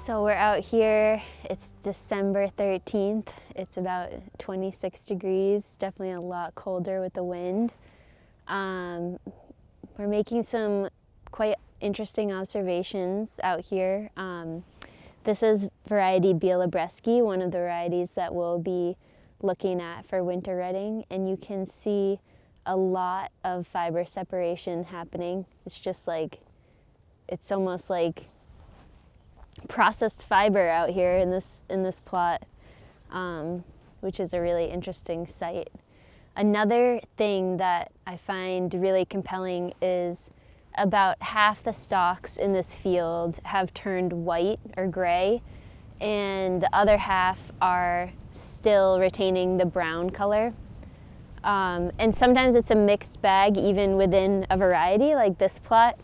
So we're out here, it's December 13th. It's about 26 degrees, definitely a lot colder with the wind. We're making some quite interesting observations out here. This is variety Bielobreski, one of the varieties that we'll be looking at for winter redding, and you can see a lot of fiber separation happening. It's just like, it's almost like processed fiber out here in this plot, which is a really interesting sight. Another thing that I find really compelling is about half the stalks in this field have turned white or gray, and the other half are still retaining the brown color. And sometimes it's a mixed bag even within a variety like this plot.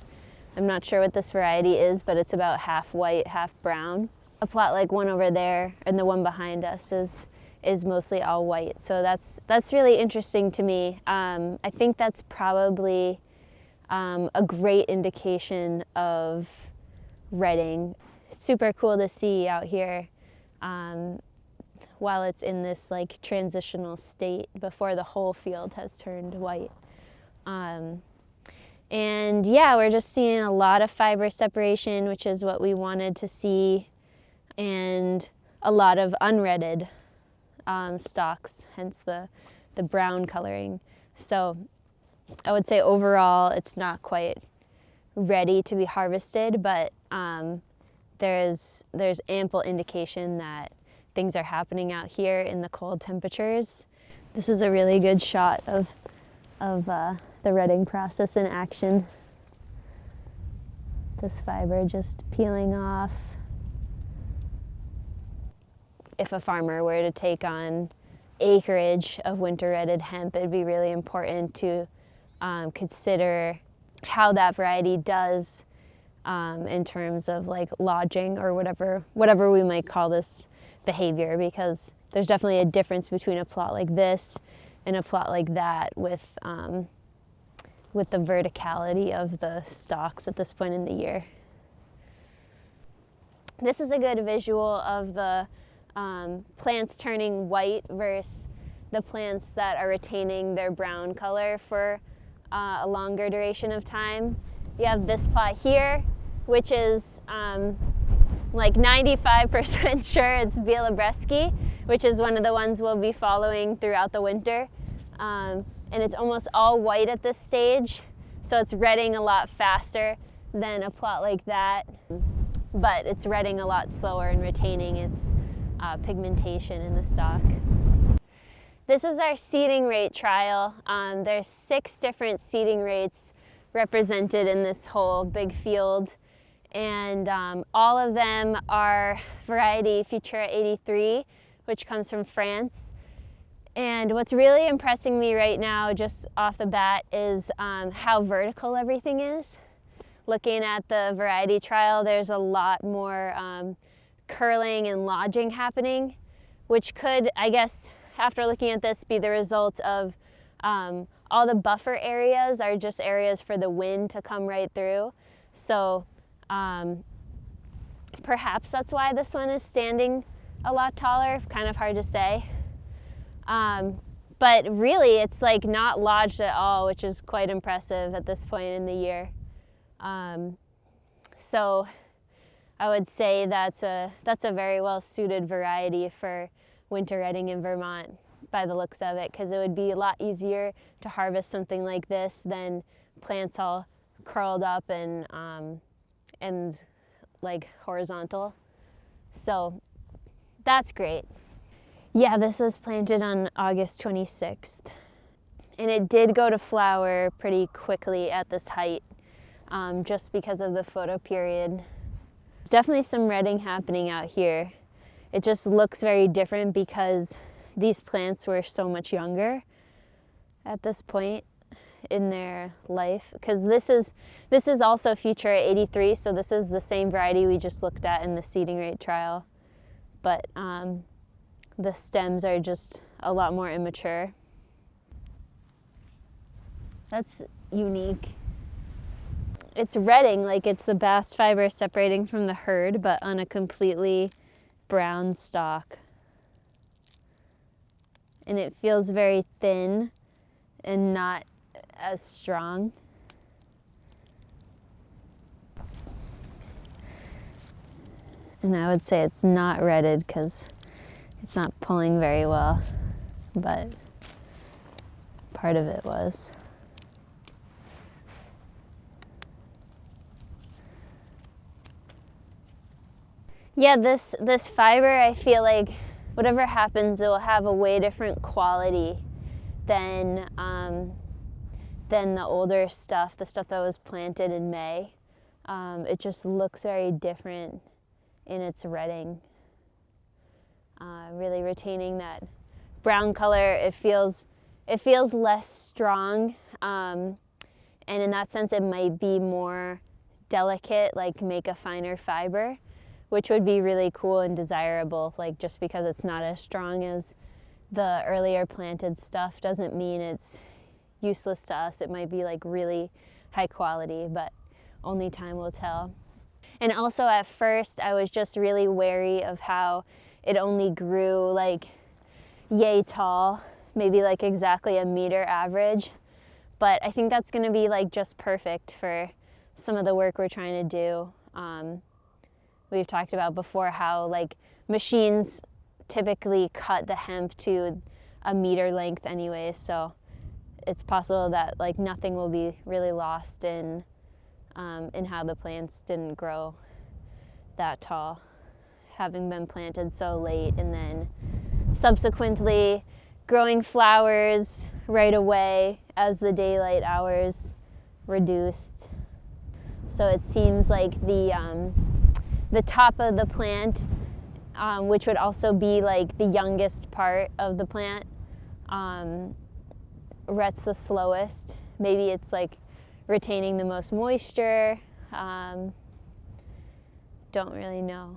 I'm not sure what this variety is, but it's about half white, half brown. A plot like one over there and the one behind us is mostly all white. So that's really interesting to me. I think that's probably a great indication of redding. It's super cool to see out here while it's in this like transitional state before the whole field has turned white. And yeah, we're just seeing a lot of fiber separation, which is what we wanted to see, and a lot of unredded stalks, hence the brown coloring. So I would say overall it's not quite ready to be harvested, but there's ample indication that things are happening out here in the cold temperatures. This is a really good shot of the redding process in action. This fiber just peeling off. If a farmer were to take on acreage of winter redded hemp, it'd be really important to consider how that variety does in terms of like lodging or whatever we might call this behavior, because there's definitely a difference between a plot like this and a plot like that with the verticality of the stalks at this point in the year. This is a good visual of the plants turning white versus the plants that are retaining their brown color for a longer duration of time. You have this plot here, which is like 95% sure it's Bielobreski, which is one of the ones we'll be following throughout the winter. And it's almost all white at this stage, so it's redding a lot faster than a plot like that, but it's redding a lot slower and retaining its pigmentation in the stalk. This is our seeding rate trial. There's 6 different seeding rates represented in this whole big field, and all of them are variety Futura 83, which comes from France. And what's really impressing me right now, just off the bat, is how vertical everything is. Looking at the variety trial, there's a lot more curling and lodging happening, which could, I guess, after looking at this, be the result of all the buffer areas are just areas for the wind to come right through. So perhaps that's why this one is standing a lot taller, kind of hard to say. But really it's like not lodged at all, which is quite impressive at this point in the year. So I would say that's a very well suited variety for winter redding in Vermont by the looks of it, because it would be a lot easier to harvest something like this than plants all curled up and like horizontal. So that's great. Yeah, this was planted on August 26th, and it did go to flower pretty quickly at this height, just because of the photo period. There's definitely some redding happening out here. It just looks very different because these plants were so much younger at this point in their life. Because this is also Futura 83, so this is the same variety we just looked at in the seeding rate trial, but the stems are just a lot more immature. That's unique. it's retting, like it's the bast fiber separating from the hurd, but on a completely brown stalk. And it feels very thin and not as strong. And I would say it's not retted because it's not pulling very well, but part of it was. Yeah, this fiber, I feel like whatever happens, it will have a way different quality than the older stuff, the stuff that was planted in May. It just looks very different in its retting. Really retaining that brown color. It feels less strong, and in that sense, it might be more delicate, like make a finer fiber, which would be really cool and desirable. Like, just because it's not as strong as the earlier planted stuff doesn't mean it's useless to us. It might be like really high quality, but only time will tell. And also at first I was just really wary of how it only grew like yay tall, maybe like exactly a meter average. But I think that's gonna be like just perfect for some of the work we're trying to do. We've talked about before how like machines typically cut the hemp to a meter length anyway, so it's possible that like nothing will be really lost in how the plants didn't grow that tall, having been planted so late and then subsequently growing flowers right away as the daylight hours reduced. So it seems like the top of the plant, which would also be like the youngest part of the plant, rets the slowest. Maybe it's like retaining the most moisture. Don't really know.